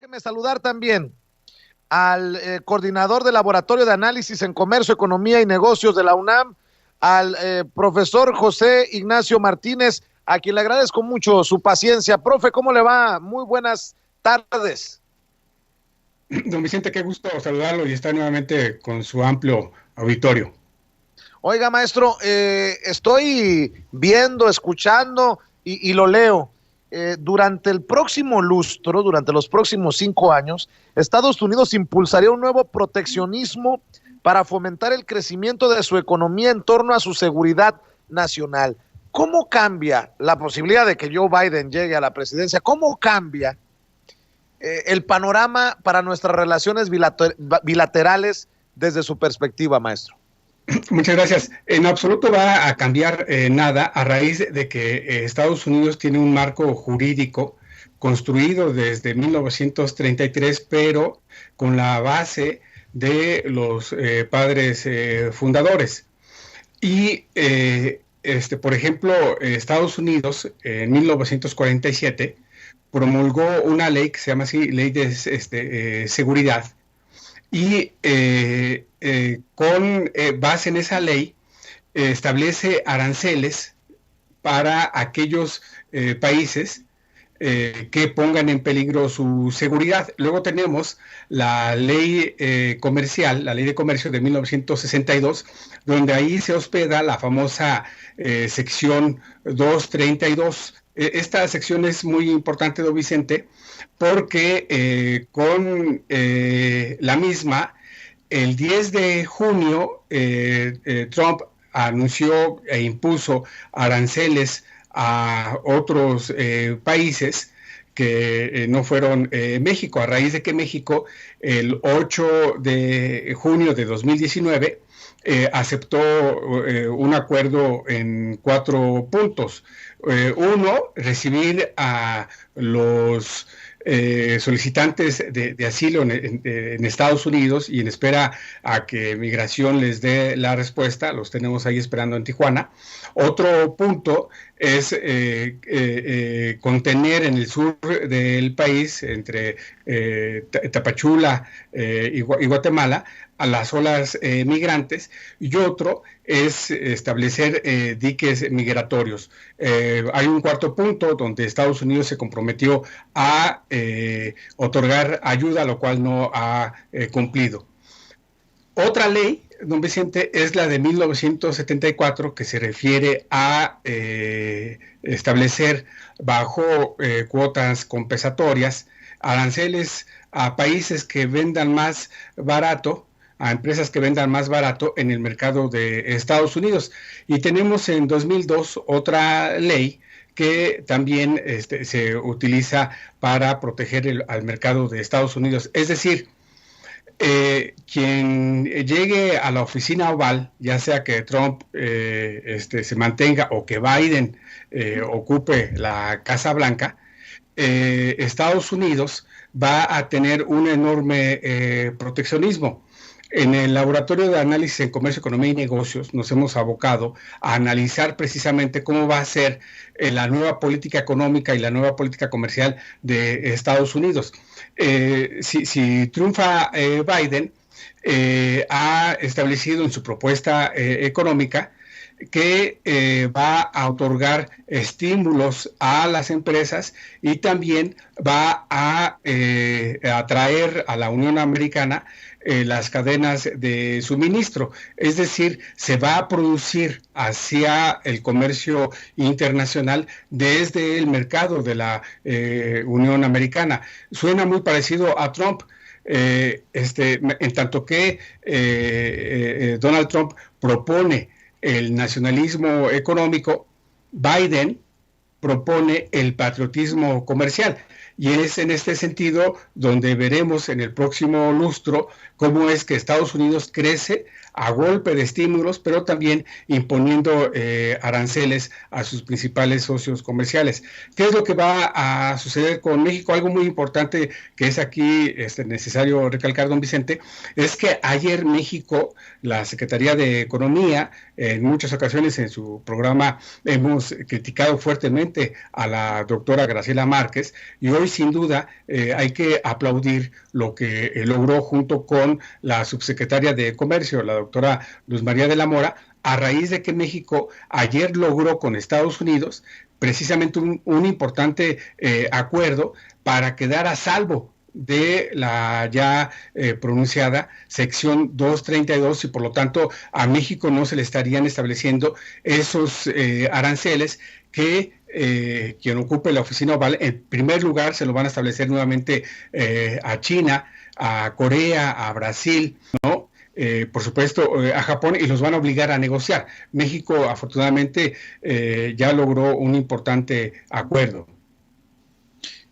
Déjeme saludar también al coordinador del Laboratorio de Análisis en Comercio, Economía y Negocios de la UNAM, al profesor José Ignacio Martínez, a quien le agradezco mucho su paciencia. Profe, ¿cómo le va? Muy buenas tardes. Don Vicente, qué gusto saludarlo y estar nuevamente con su amplio auditorio. Oiga, maestro, estoy viendo, escuchando y lo leo. Durante el próximo lustro, durante los próximos 5 años, Estados Unidos impulsaría un nuevo proteccionismo para fomentar el crecimiento de su economía en torno a su seguridad nacional. ¿Cómo cambia la posibilidad de que Joe Biden llegue a la presidencia? ¿Cómo cambia el panorama para nuestras relaciones bilaterales desde su perspectiva, maestro? Muchas gracias. En absoluto va a cambiar nada a raíz de que Estados Unidos tiene un marco jurídico construido desde 1933, pero con la base de los padres fundadores. Y, por ejemplo, Estados Unidos en 1947 promulgó una ley que se llama así, Ley de Seguridad, y con base en esa ley establece aranceles para aquellos países que pongan en peligro su seguridad. Luego tenemos la ley comercial, la ley de comercio de 1962, donde ahí se hospeda la famosa sección 232. Esta sección es muy importante, don Vicente, porque con la misma, el 10 de junio, Trump anunció e impuso aranceles a otros países que no fueron México, a raíz de que México el 8 de junio de 2019 aceptó un acuerdo en 4 puntos. Uno, recibir a los solicitantes de asilo en Estados Unidos y en espera a que Migración les dé la respuesta, los tenemos ahí esperando en Tijuana. Otro punto es contener en el sur del país, entre Tapachula y Guatemala, a las olas migrantes, y otro es establecer diques migratorios. Hay un cuarto punto donde Estados Unidos se comprometió a otorgar ayuda, lo cual no ha cumplido. Otra ley, don Vicente, es la de 1974, que se refiere a establecer bajo cuotas compensatorias aranceles a países que vendan más barato, a empresas que vendan más barato en el mercado de Estados Unidos. Y tenemos en 2002 otra ley que también se utiliza para proteger al mercado de Estados Unidos. Es decir, quien llegue a la oficina oval, ya sea que Trump se mantenga o que Biden ocupe la Casa Blanca, Estados Unidos va a tener un enorme proteccionismo. En el Laboratorio de Análisis en Comercio, Economía y Negocios nos hemos abocado a analizar precisamente cómo va a ser la nueva política económica y la nueva política comercial de Estados Unidos. Si triunfa Biden, ha establecido en su propuesta económica que va a otorgar estímulos a las empresas y también va a atraer a la Unión Americana las cadenas de suministro. Es decir, se va a producir hacia el comercio internacional desde el mercado de la Unión Americana. Suena muy parecido a Trump. En tanto que Donald Trump propone el nacionalismo económico, Biden propone el patriotismo comercial. Y es en este sentido donde veremos en el próximo lustro cómo es que Estados Unidos crece a golpe de estímulos, pero también imponiendo aranceles a sus principales socios comerciales. ¿Qué es lo que va a suceder con México? Algo muy importante que es aquí necesario recalcar, don Vicente, es que ayer México, la Secretaría de Economía, en muchas ocasiones en su programa hemos criticado fuertemente a la doctora Graciela Márquez, y hoy hoy sin duda hay que aplaudir lo que logró junto con la subsecretaria de Comercio, la doctora Luz María de la Mora, a raíz de que México ayer logró con Estados Unidos precisamente un importante acuerdo para quedar a salvo de la ya pronunciada sección 232 y por lo tanto a México no se le estarían estableciendo esos aranceles que quien ocupe la oficina oval, en primer lugar se lo van a establecer nuevamente a China, a Corea, a Brasil, ¿no? Por supuesto a Japón, y los van a obligar a negociar. México afortunadamente ya logró un importante acuerdo.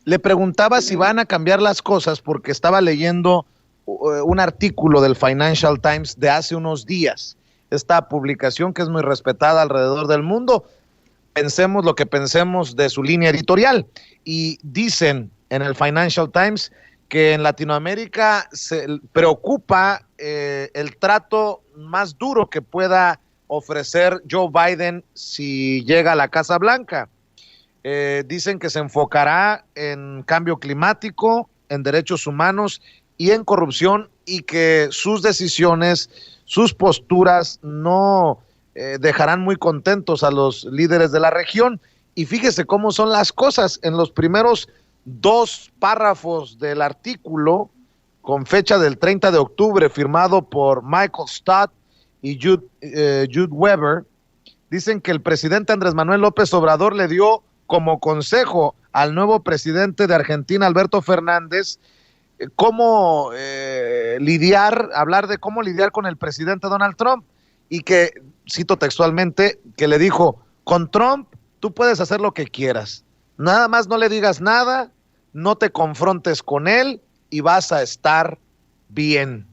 Le preguntaba si van a cambiar las cosas porque estaba leyendo un artículo del Financial Times de hace unos días. Esta publicación que es muy respetada alrededor del mundo, pensemos lo que pensemos de su línea editorial. Y dicen en el Financial Times que en Latinoamérica se preocupa el trato más duro que pueda ofrecer Joe Biden si llega a la Casa Blanca. Dicen que se enfocará en cambio climático, en derechos humanos y en corrupción, y que sus decisiones, sus posturas no dejarán muy contentos a los líderes de la región. Y fíjese cómo son las cosas. En los primeros 2 párrafos del artículo, con fecha del 30 de octubre, firmado por Michael Stott y Jude Weber, dicen que el presidente Andrés Manuel López Obrador le dio como consejo al nuevo presidente de Argentina, Alberto Fernández, cómo hablar de cómo lidiar con el presidente Donald Trump, y que, cito textualmente, que le dijo: con Trump tú puedes hacer lo que quieras, nada más no le digas nada, no te confrontes con él y vas a estar bien.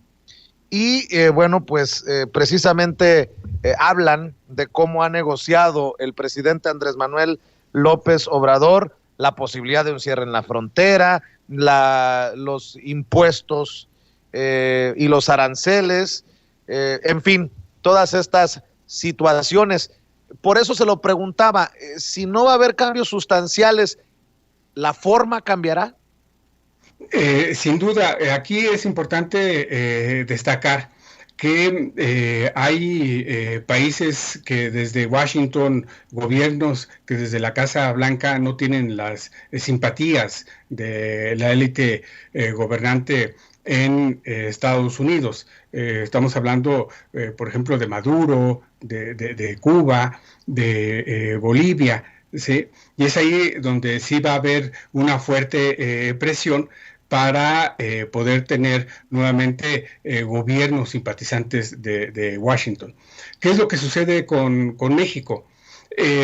Y bueno, pues precisamente hablan de cómo ha negociado el presidente Andrés Manuel López Obrador la posibilidad de un cierre en la frontera, los impuestos y los aranceles, en fin, todas estas situaciones. Por eso se lo preguntaba, si no va a haber cambios sustanciales, ¿la forma cambiará? Sin duda, aquí es importante destacar que hay países que desde Washington, gobiernos que desde la Casa Blanca no tienen las simpatías de la élite gobernante en Estados Unidos. Estamos hablando, por ejemplo, de Maduro, de Cuba, de Bolivia, ¿sí? Y es ahí donde sí va a haber una fuerte presión para poder tener nuevamente gobiernos simpatizantes de Washington. ¿Qué es lo que sucede con México?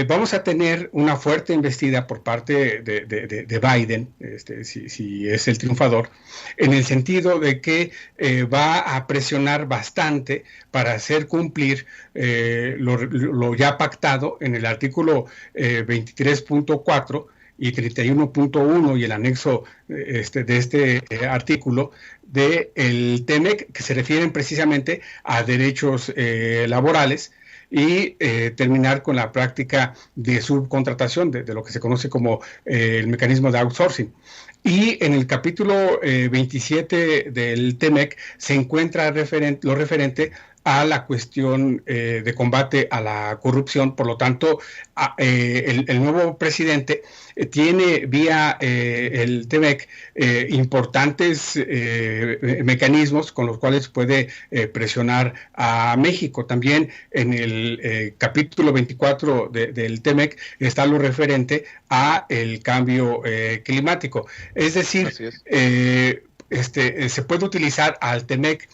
Vamos a tener una fuerte embestida por parte de Biden, si es el triunfador, en el sentido de que va a presionar bastante para hacer cumplir lo ya pactado en el artículo 23.4 y 31.1 y el anexo de este artículo del TEMEC, que se refieren precisamente a derechos laborales, y terminar con la práctica de subcontratación, de lo que se conoce como el mecanismo de outsourcing. Y en el capítulo 27 del TEMEC se encuentra lo referente a la cuestión de combate a la corrupción. Por lo tanto, el nuevo presidente tiene vía el TEMEC importantes mecanismos con los cuales puede presionar a México. También en el capítulo 24 del TEMEC está lo referente a el cambio climático. Es decir, se puede utilizar al TEMEC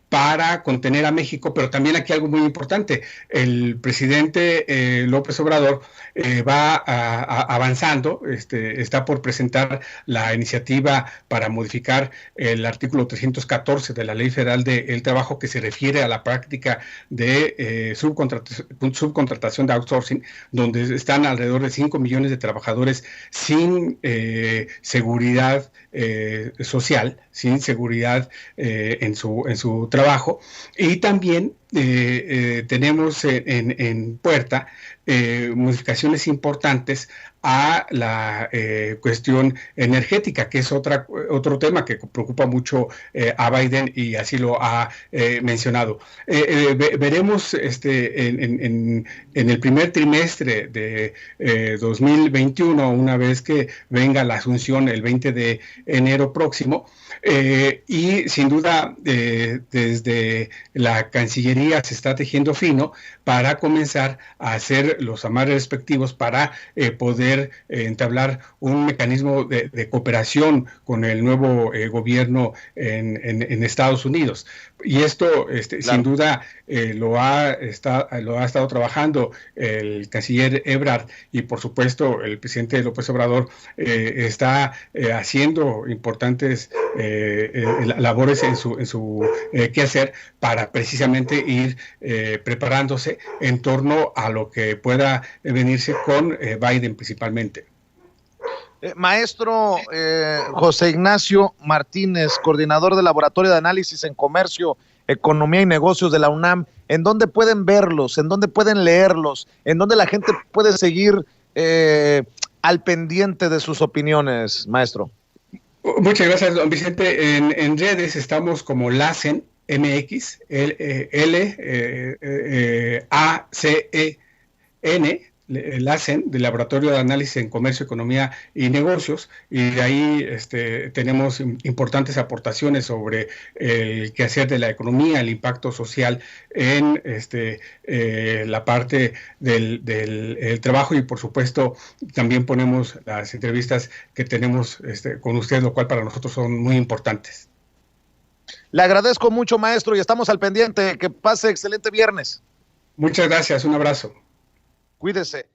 para contener a México, pero también aquí algo muy importante: el presidente López Obrador va avanzando, está por presentar la iniciativa para modificar el artículo 314 de la Ley Federal del Trabajo, que se refiere a la práctica de subcontratación de outsourcing, donde están alrededor de 5 millones de trabajadores sin seguridad social, sin seguridad en su trabajo, y también tenemos en puerta modificaciones importantes a la cuestión energética, que es otro tema que preocupa mucho a Biden, y así lo ha mencionado. Veremos en el primer trimestre de 2021, una vez que venga la asunción el 20 de enero próximo, y sin duda desde la Cancillería se está tejiendo fino para comenzar a hacer los amarres respectivos para poder entablar un mecanismo de cooperación con el nuevo gobierno en Estados Unidos. Y esto, claro, sin duda, lo ha estado trabajando el canciller Ebrard, y por supuesto el presidente López Obrador está haciendo importantes labores en su quehacer para precisamente ir preparándose en torno a lo que pueda venirse con Biden principalmente. Maestro José Ignacio Martínez, coordinador del Laboratorio de Análisis en Comercio, Economía y Negocios de la UNAM, ¿en dónde pueden verlos? ¿En dónde pueden leerlos? ¿En dónde la gente puede seguir al pendiente de sus opiniones, maestro? Muchas gracias, don Vicente. En redes estamos como LACEN MX, LACEN, LACEN, del Laboratorio de Análisis en Comercio, Economía y Negocios, y de ahí tenemos importantes aportaciones sobre el quehacer de la economía, el impacto social en la parte del trabajo, y por supuesto también ponemos las entrevistas que tenemos con usted, lo cual para nosotros son muy importantes. Le agradezco mucho, maestro, y estamos al pendiente. Que pase excelente viernes. Muchas gracias, un abrazo. Cuídese.